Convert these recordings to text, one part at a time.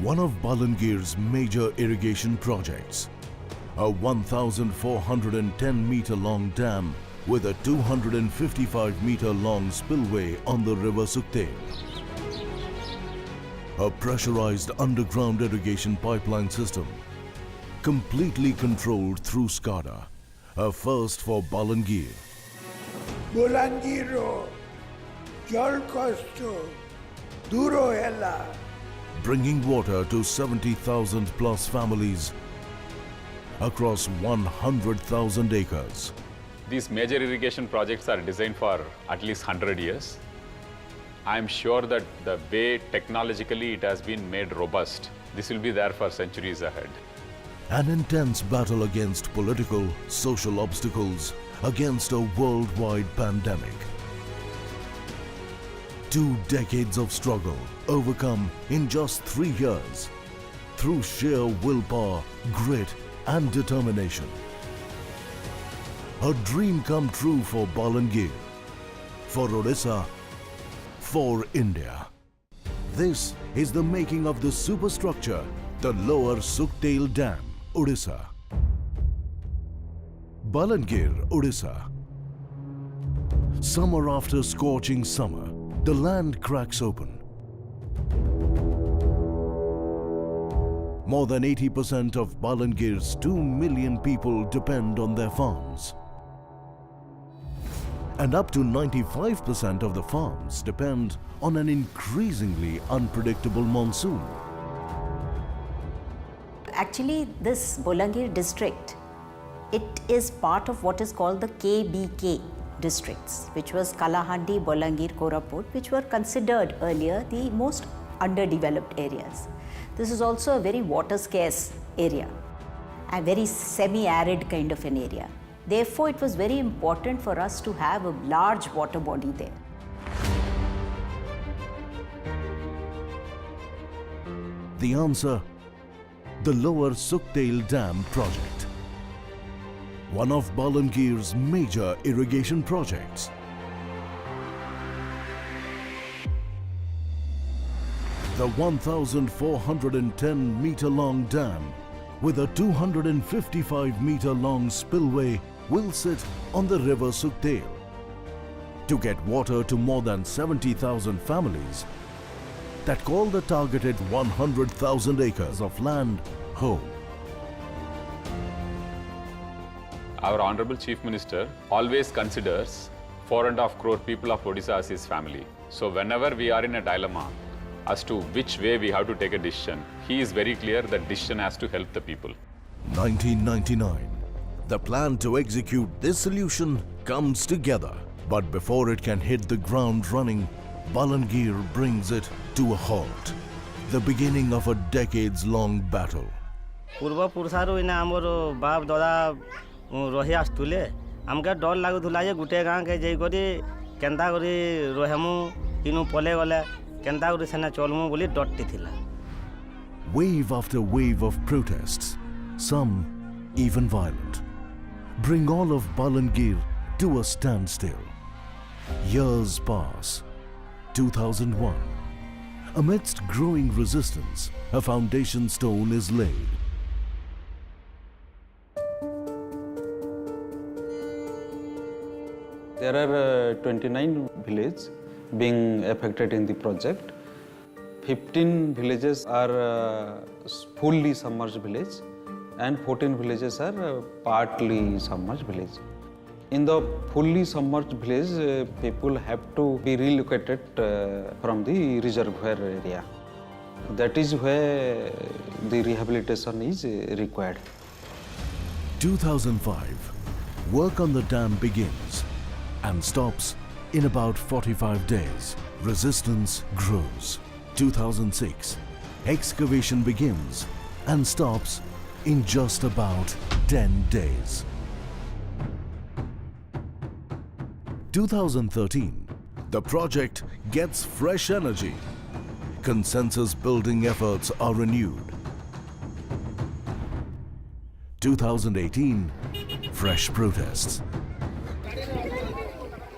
one of Balangir's major irrigation projects, a 1,410-meter-long dam with a 255-meter-long spillway on the river Suktel. A pressurized underground irrigation pipeline system, completely controlled through SCADA, a first for Balangir. Balangiro, jal kosto, duro hela. Bringing water to 70,000 plus families across 100,000 acres. These major irrigation projects are designed for at least 100 years. I am sure that the way technologically it has been made robust, this will be there for centuries ahead. An intense battle against political, social obstacles, against a worldwide pandemic. 2 decades of struggle overcome in just 3 years through sheer willpower, grit and determination. A dream come true for Balangir, for Odisha, for India. This is the making of the superstructure, the Lower Suktel Dam, Odisha. Balangir, Odisha. Summer after scorching summer, the land cracks open. More than 80% of Balangir's 2 million people depend on their farms. And up to 95% of the farms depend on an increasingly unpredictable monsoon. Actually, this Balangir district, it is part of what is called the KBK districts, which was Kalahandi, Balangir, Koraput, which were considered earlier the most underdeveloped areas. This is also a very water scarce area, a very semi-arid kind of an area. Therefore, it was very important for us to have a large water body there. The answer, the Lower Suktel Dam project. One of Balangir's major irrigation projects. The 1,410-meter-long dam with a 255-meter-long spillway will sit on the river Suktel to get water to more than 70,000 families that call the targeted 100,000 acres of land home. Our Honorable Chief Minister always considers 4.5 crore people of Odisha as his family. So whenever we are in a dilemma as to which way we have to take a decision, he is very clear that decision has to help the people. 1999. The plan to execute this solution comes together. But before it can hit the ground running, Balangir brings it to a halt. The beginning of a decades-long battle. पूर्व पुरुषारू इना हमर बाप दादा रही आसुले हमके डर लागुला जे गुटे गाँ के जाइ करी केन्ता करी रहमु इनु पले गले केन्ता करी सेना चलमु बोली डरटी थिला. Wave after wave of protests, some even violent, bring all of Balangir to a standstill. Years pass. 2001. Amidst growing resistance, a foundation stone is laid. There are 29 villages being affected in the project. 15 villages are fully submerged villages and 14 villages are partly submerged villages. In the fully submerged village, people have to be relocated from the reservoir area. That is where the rehabilitation is required. 2005. Work on the dam begins and stops in about 45 days. Resistance grows. 2006. Excavation begins and stops in just about 10 days. 2013, the project gets fresh energy. Consensus building efforts are renewed. 2018, fresh protests.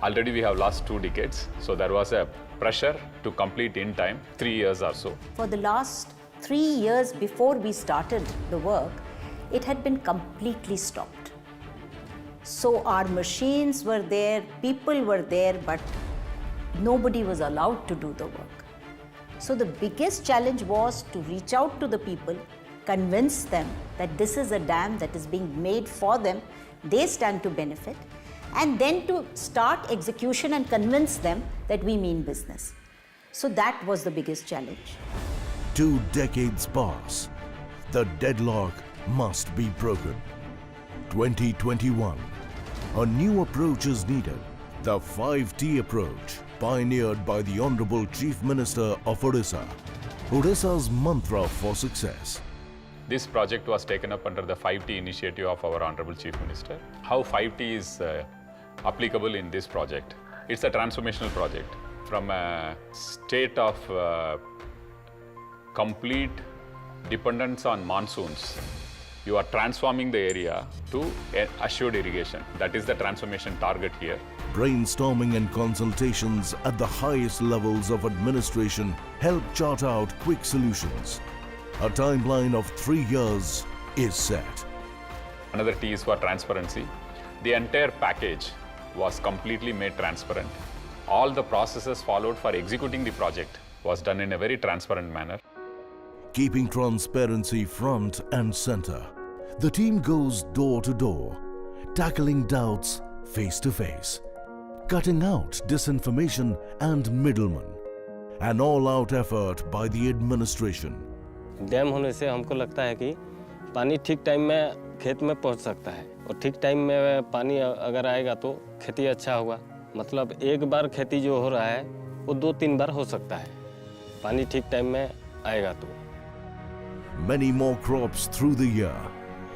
Already we have lost 2 decades, so there was a pressure to complete in time, 3 years or so. For the last 3 years before we started the work, it had been completely stopped. So our machines were there, people were there, but nobody was allowed to do the work. So the biggest challenge was to reach out to the people, convince them that this is a dam that is being made for them, they stand to benefit, and then to start execution and convince them that we mean business. So that was the biggest challenge. 2 decades pass. The deadlock must be broken. 2021. A new approach is needed. The 5T approach, pioneered by the Honorable Chief Minister of Odisha. Odisha's mantra for success. This project was taken up under the 5T initiative of our Honorable Chief Minister. How 5T is applicable in this project? It's a transformational project. From a state of complete dependence on monsoons, you are transforming the area to assured irrigation. That is the transformation target here. Brainstorming and consultations at the highest levels of administration help chart out quick solutions. A timeline of 3 years is set. Another T is for transparency. The entire package was completely made transparent. All the processes followed for executing the project was done in a very transparent manner. Keeping transparency front and center, the team goes door to door, tackling doubts face to face, cutting out disinformation and middlemen. An all-out effort by the administration. Dam होने से हमको लगता है कि पानी ठीक time में खेत में पहुंच सकता है और ठीक टाइम में पानी अगर आएगा तो खेती अच्छा होगा। मतलब एक बार खेती जो हो रहा है वो 2-3 बार हो सकता है, पानी ठीक टाइम में आएगा तो। Many more crops through the year,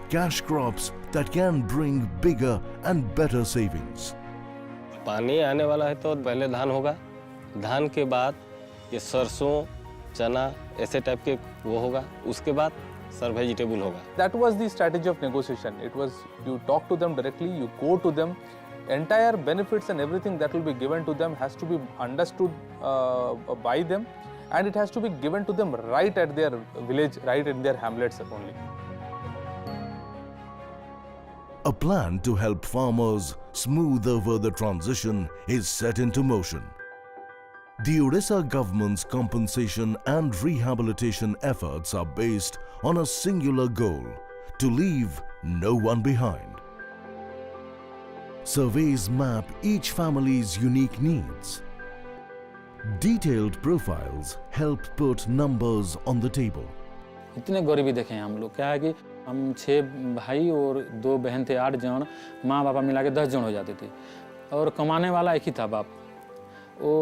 cash crops that can bring bigger and better savings. पानी आने वाला है तो पहले धान होगा, धान के बाद ये सरसों, चना ऐसे टाइप के वो होगा, उसके बाद सर वेजिटेबल होगा। That was the strategy of negotiation. It was you talk to them directly, you go to them. Entire benefits and everything that will be given to them has to be understood by them, and it has to be given to them right at their village, right in their hamlets only. A plan to help farmers smooth over the transition is set into motion. The Odisha government's compensation and rehabilitation efforts are based on a singular goal: to leave no one behind. Surveys map each family's unique needs. Detailed profiles help put numbers on the table. इतने गरीबी देखे हैं हम लोग। क्या है कि हम 6 भाई और 2 बहन थे, 8 जन, माँ बापा मिला के 10 जन हो जाते थे और कमाने वाला एक ही था बाप। वो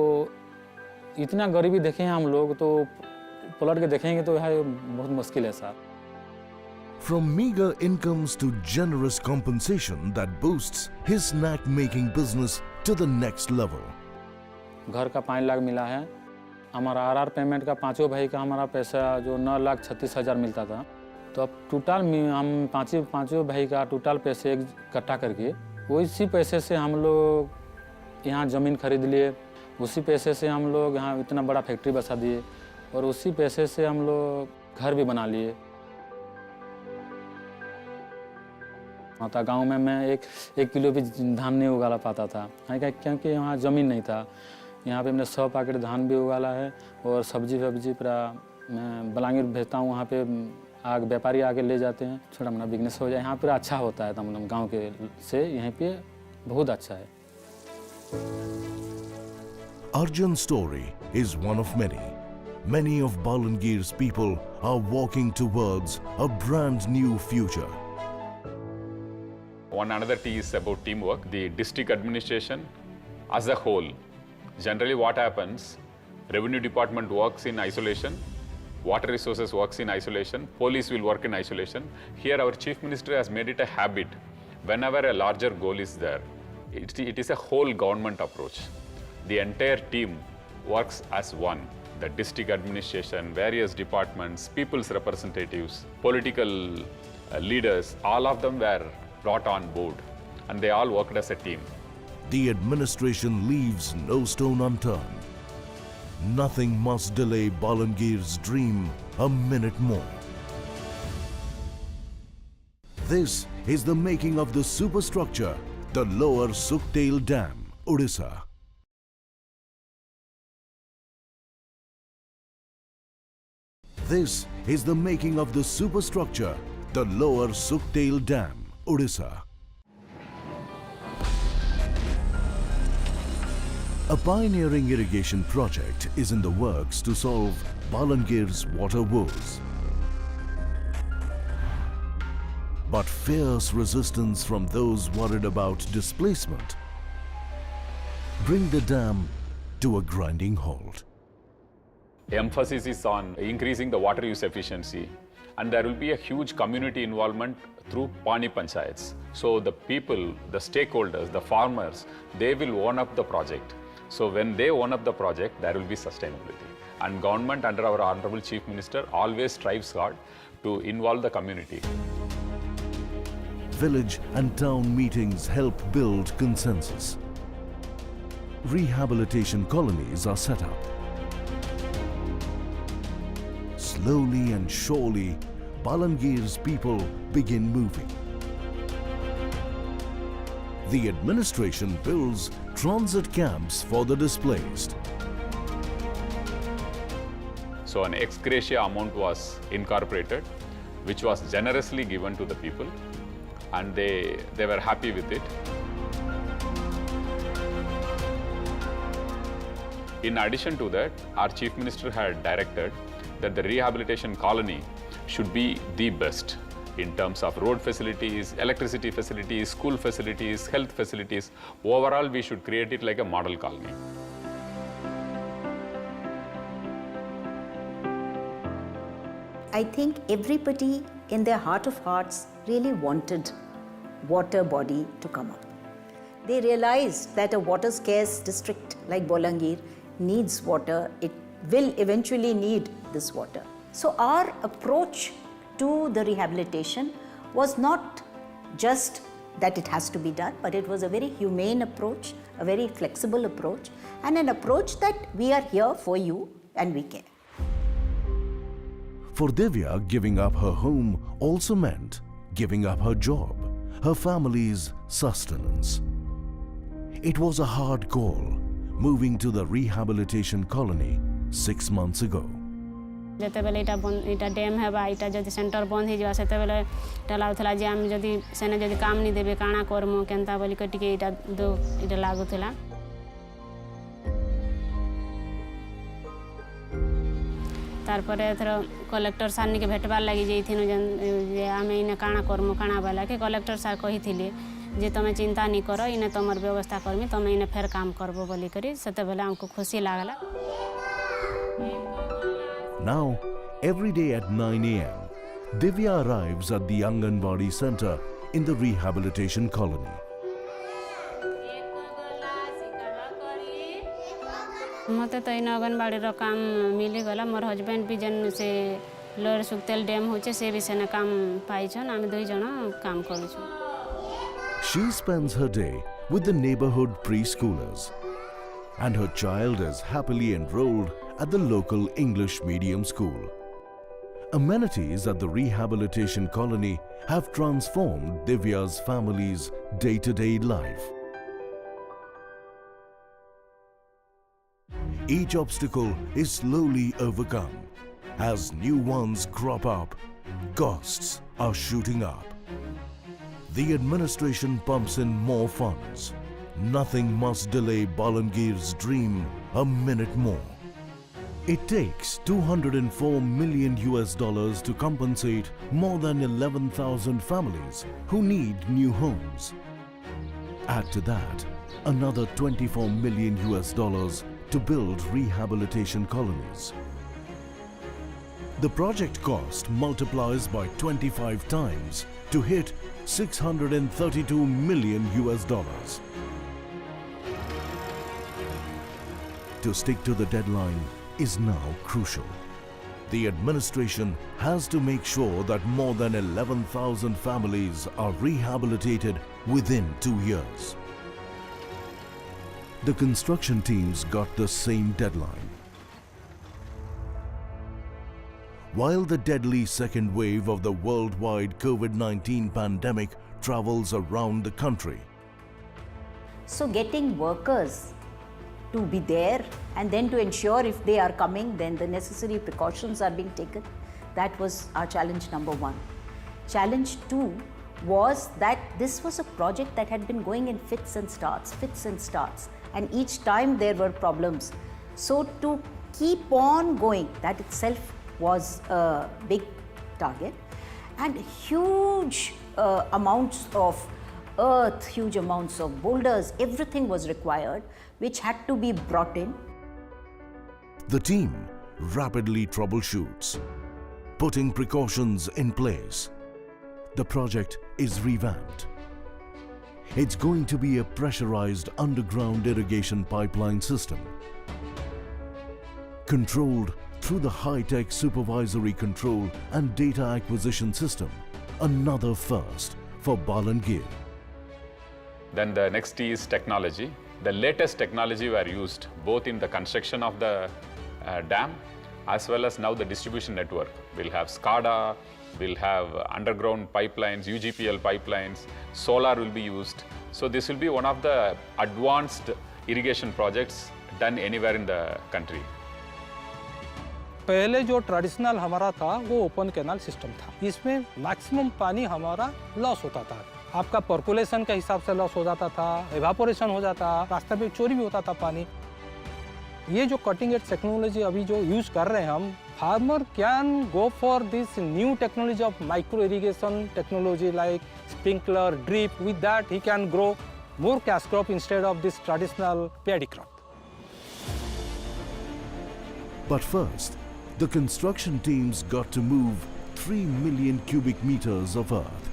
इतना गरीबी देखे हैं हम लोग, तो पलट के देखेंगे तो यह बहुत मुश्किल है साहब। From meager incomes to generous compensation that boosts his snack-making business to the next level. घर का 5 लाख मिला है, हमारा आरआर पेमेंट का 5 भाई का हमारा पैसा जो 9,36,000 मिलता था, तो अब टोटल हम 5 भाई का टोटल पैसे इकट्ठा करके उसी पैसे से हम लोग यहाँ ज़मीन खरीद लिए, उसी पैसे से हम लोग यहाँ इतना बड़ा फैक्ट्री बसा दिए और उसी पैसे से हम लोग घर भी बना लिए। माता गांव में मैं एक किलो भी धान नहीं उगाला पाता था, क्योंकि यहाँ ज़मीन नहीं था। यहाँ पे मैंने 100 पैकेट धान भी उगाला है और सब्जी पूरा मैं बलांगीर भेजता हूँ, वहाँ पे व्यापारी आके ले जाते हैं, छोटा मोटा बिजनेस हो जाए। यहाँ पूरा अच्छा होता है, तमाम गाँव के से यहाँ पे बहुत अच्छा है। Arjun's story is one of many. Many of Balangir's people are walking towards a brand new future. One another T is about teamwork. The district administration as a whole, generally what happens, revenue department works in isolation, water resources works in isolation, police will work in isolation. Here our chief minister has made it a habit. Whenever a larger goal is there, it is a whole government approach. The entire team works as one. The district administration, various departments, people's representatives, political leaders, all of them were brought on board and they all worked as a team. The administration leaves no stone unturned. Nothing must delay Balangir's dream a minute more. This is the making of the superstructure, the Lower Suktel Dam, Odisha. This is the making of the superstructure, the Lower Suktel Dam, Odisha. A pioneering irrigation project is in the works to solve Balangir's water woes. But fierce resistance from those worried about displacement bring the dam to a grinding halt. Emphasis is on increasing the water use efficiency, and there will be a huge community involvement through Pani Panchayats. So the people, the stakeholders, the farmers, they will own up the project. So when they own up the project, there will be sustainability. And government under our Honorable Chief Minister always strives hard to involve the community. Village and town meetings help build consensus. Rehabilitation colonies are set up. Slowly and surely, Balangir's people begin moving. The administration builds transit camps for the displaced. So an ex gratia amount was incorporated, which was generously given to the people, and they were happy with it. In addition to that, our Chief Minister had directed that the rehabilitation colony should be the best in terms of road facilities, electricity facilities, school facilities, health facilities. Overall, we should create it like a model colony. I think everybody in their heart of hearts really wanted water body to come up. They realized that a water scarce district like Bolangir needs water. It will eventually need this water. So our approach to the rehabilitation was not just that it has to be done, but it was a very humane approach, a very flexible approach, and an approach that we are here for you and we care. For Divya, giving up her home also meant giving up her job, her family's sustenance. It was a hard call, moving to the rehabilitation colony 6 months ago. যেতেবেলে এটা dam হেবা এটা যদি centre বন্ধ হয়ে যাওয়া সেতেবেলে এটা লাগুলা যে আমি যদি সেনে যদি কাম নি দেবে কাଣା করমু কেনতা বলি টিকে এটা লাগুলা তারপরে এথর কলেক্টর সার নিকে ভেটবার লাগি যাইथिনু যে আমি ইনে কাଣା করমু কাଣା বেলা কে কলেক্টর সার কহিथिলে যে তুমি চিন্তা নি কর ইনে তোমার ব্যবস্থা করমি তুমি ইনে ফের কাম করবো বলি করি সেতেবেলে আমকু খুশি লাগলা। Now, every day at 9 a.m., Divya arrives at the Anganwadi Center in the rehabilitation colony. मते तो इन अंगनबाड़ी काम मिली गला मोर हस्बैंड भी जन से लोअर सुक्तेल डैम होचे से भी सेना काम पाइछन आमे दुई जण काम करूछु। She spends her day with the neighborhood preschoolers, and her child is happily enrolled at the local English medium school. Amenities at the rehabilitation colony have transformed Divya's family's day-to-day life. Each obstacle is slowly overcome. As new ones crop up, costs are shooting up. The administration pumps in more funds. Nothing must delay Balangir's dream a minute more. It takes $204 million to compensate more than 11,000 families who need new homes. Add to that another $24 million to build rehabilitation colonies. The project cost multiplies by 25 times to hit $632 million. To stick to the deadline is now crucial. The administration has to make sure that more than 11,000 families are rehabilitated within 2 years. The construction teams got the same deadline. While the deadly second wave of the worldwide COVID-19 pandemic travels around the country, So getting workers to be there and then to ensure if they are coming, then the necessary precautions are being taken. That was our challenge number one. Challenge two was that this was a project that had been going in fits and starts, and each time there were problems. So to keep on going, that itself was a big target, and huge amounts of earth, huge amounts of boulders, everything was required, which had to be brought in. the team rapidly troubleshoots, putting precautions in place. The project is revamped. It's going to be a pressurized underground irrigation pipeline system, controlled through the high-tech supervisory control and data acquisition system, another first for Balangir. Then the next is technology. The latest technology were used both in the construction of the dam as well as now the distribution network. We'll have SCADA, we'll have underground pipelines, UGPL pipelines, solar will be used. So this will be one of the advanced irrigation projects done anywhere in the country. पहले जो traditional हमारा था वो open canal system था, इसमें maximum पानी हमारा loss होता था। आपका पर्कुलेशन के हिसाब से लॉस हो जाता था, एवापोरेशन हो जाता, रास्ते पे चोरी भी होता था पानी। ये जो कटिंग एज टेक्नोलॉजी अभी जो यूज कर रहे हैं हम, farmer can go for this new technology of micro irrigation technology like sprinkler, drip. With that he can grow more cash crop instead of this traditional paddy crop. But first, the construction teams got to move 3 million cubic meters of earth.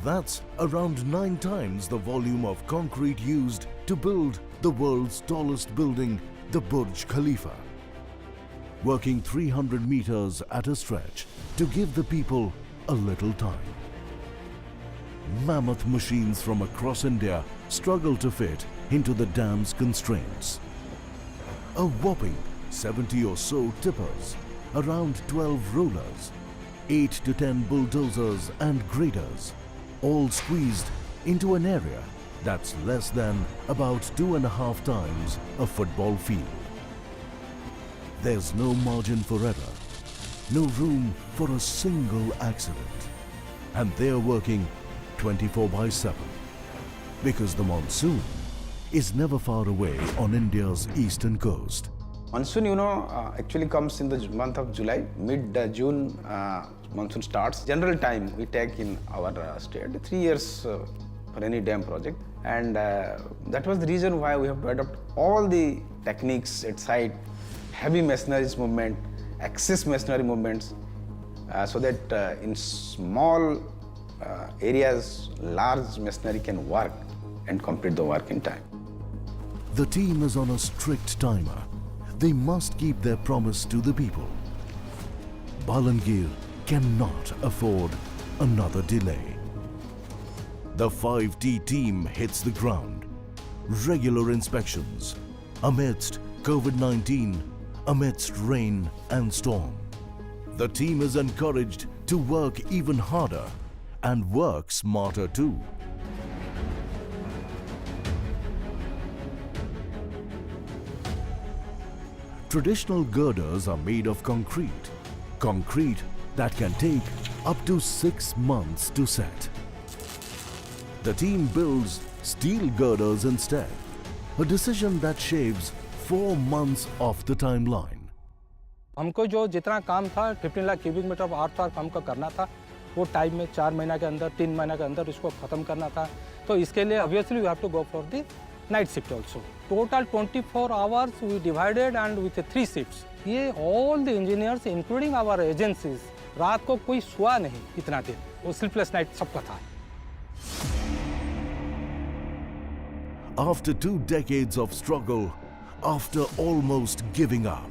That's around 9 times the volume of concrete used to build the world's tallest building, the Burj Khalifa. Working 300 meters at a stretch to give the people a little time. Mammoth machines from across India struggle to fit into the dam's constraints. A whopping 70 or so tippers, around 12 rollers, 8 to 10 bulldozers and graders, all squeezed into an area that's less than about 2.5 times a football field. There's no margin for error, no room for a single accident, and they're working 24/7 because the monsoon is never far away on India's eastern coast. Monsoon, actually comes in the month of July. Mid-June, monsoon starts. General time we take in our state, 3 years for any dam project. And that was the reason why we have to adopt all the techniques at site, heavy masonry movement, excess masonry movements, so that in small areas, large masonry can work and complete the work in time. The team is on a strict timer. They must keep their promise to the people. Balangir cannot afford another delay. The 5T team hits the ground. Regular inspections amidst COVID-19, amidst rain and storm. The team is encouraged to work even harder and work smarter too. Traditional girders are made of concrete that can take up to 6 months to set. The team builds steel girders instead, a decision that shaves 4 months off the timeline. हमको जो जितना काम था 15 lakh cubic metre of earth work हमको करना था, वो time में 4 महीना के अंदर, 3 महीना के अंदर इसको ख़त्म करना था। तो इसके लिए obviously we have to go for the night shift also. Total 24 hours we divided and with 3 shifts. ये all the engineers including our agencies, रात को कोई सोया नहीं इतना दिन, वो स्लीपलेस नाइट सबका था। After 2 decades of struggle, after almost giving up,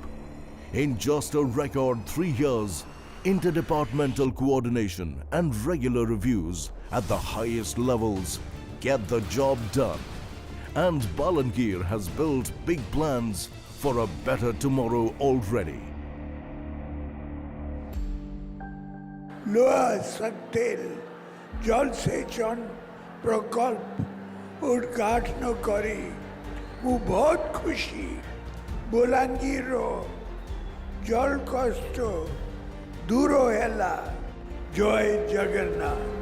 in just a record 3 years, interdepartmental coordination and regular reviews at the highest levels get the job done. And Balangir has built big plans for a better tomorrow already. Lower सकतेल जलसेचन प्रकल्प उद्घाटन करी मु बहुत खुशी बलांगीर जल कष्ट दूर हैला। जय Jagannath.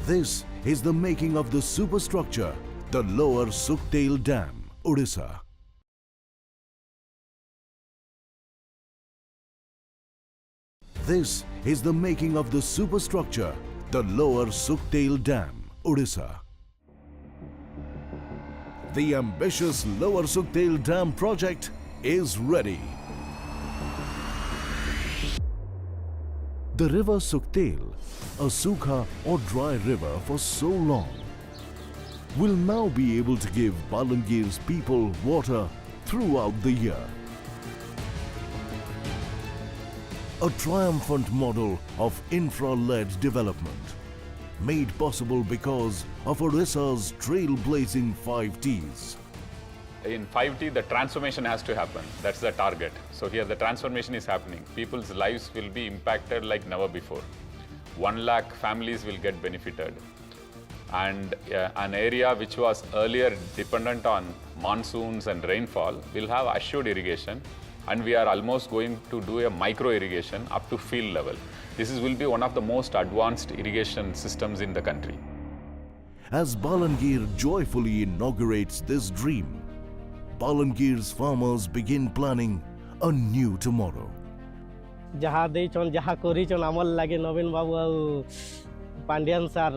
This is the making of the superstructure, the lower Suktel Dam, Odisha. This is the making of the superstructure, the lower Suktel Dam, Odisha. The ambitious lower Suktel Dam project is ready. The river Suktel, a sukha or dry river for so long, will now be able to give Balangir's people water throughout the year. A triumphant model of infra-led development, made possible because of Odisha's trailblazing 5Ts. In 5T, the transformation has to happen. That's the target. So here the transformation is happening. People's lives will be impacted like never before. 1 lakh families will get benefited. And an area which was earlier dependent on monsoons and rainfall will have assured irrigation. And we are almost going to do a micro irrigation up to field level. This will be one of the most advanced irrigation systems in the country. As Balangir joyfully inaugurates this dream, Balangir's farmers begin planning a new tomorrow. जहाँ देचन जहाँ करिचन आमर लागे नवीन बाबू आ पांड्यान सार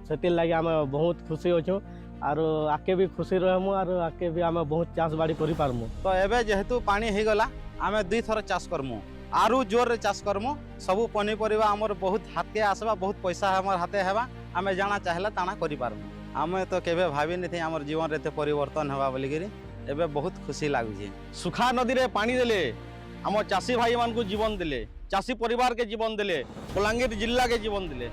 से लगे आम बहुत खुशी अच्छु और आके भी खुशी रहमु और आके भी आम बहुत चाष बाड़ी करि पारमु। तो एबे जेहेतु पानी हे गला आमे 2 थर चाष करमु आरु जोर रे चाष करमु सबु पनीपरिबा हमर बहुत हाथे आसबा बहुत पैसा हमर हाथे हेबा आमे जाना चाहला ताना करि पारमु। आमे तो केबे भाबी नथि हमर जीवन रे परिवर्तन हेबा बोली करी एबे बहुत खुशी लागुचे। सुखा नदी रे पानी देले आम चाषी भाई मान को जीवन दिले चाषी परिवार के जीवन दिले बलांगीर जिला के जीवन दिले।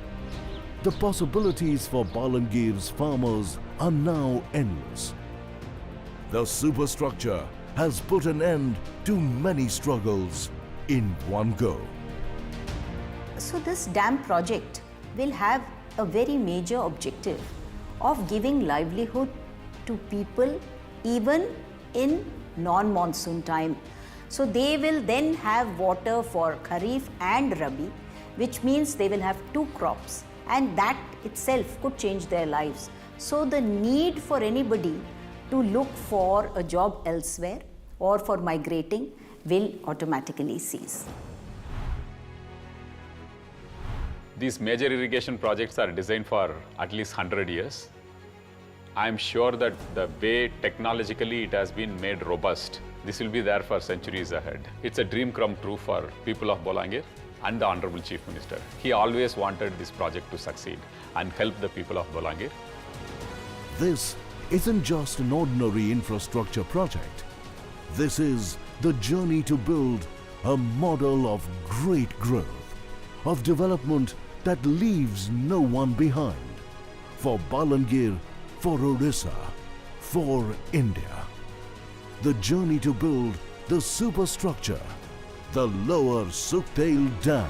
The possibilities for Balangir's farmers are now endless. The superstructure has put an end to many struggles in one go. So this dam project will have a very major objective of giving livelihood to people even in non-monsoon time. So they will then have water for Kharif and Rabi, which means they will have 2 crops, and that itself could change their lives. So the need for anybody to look for a job elsewhere or for migrating will automatically cease. These major irrigation projects are designed for at least 100 years. I am sure that the way technologically it has been made robust, this will be there for centuries ahead. It's a dream come true for people of Bolangir and the Honorable Chief Minister. He always wanted this project to succeed and help the people of Bolangir. This isn't just an ordinary infrastructure project. This is the journey to build a model of great growth, of development that leaves no one behind. For Balangir, for Odisha, for India. The journey to build the superstructure, the lower Suktel Dam.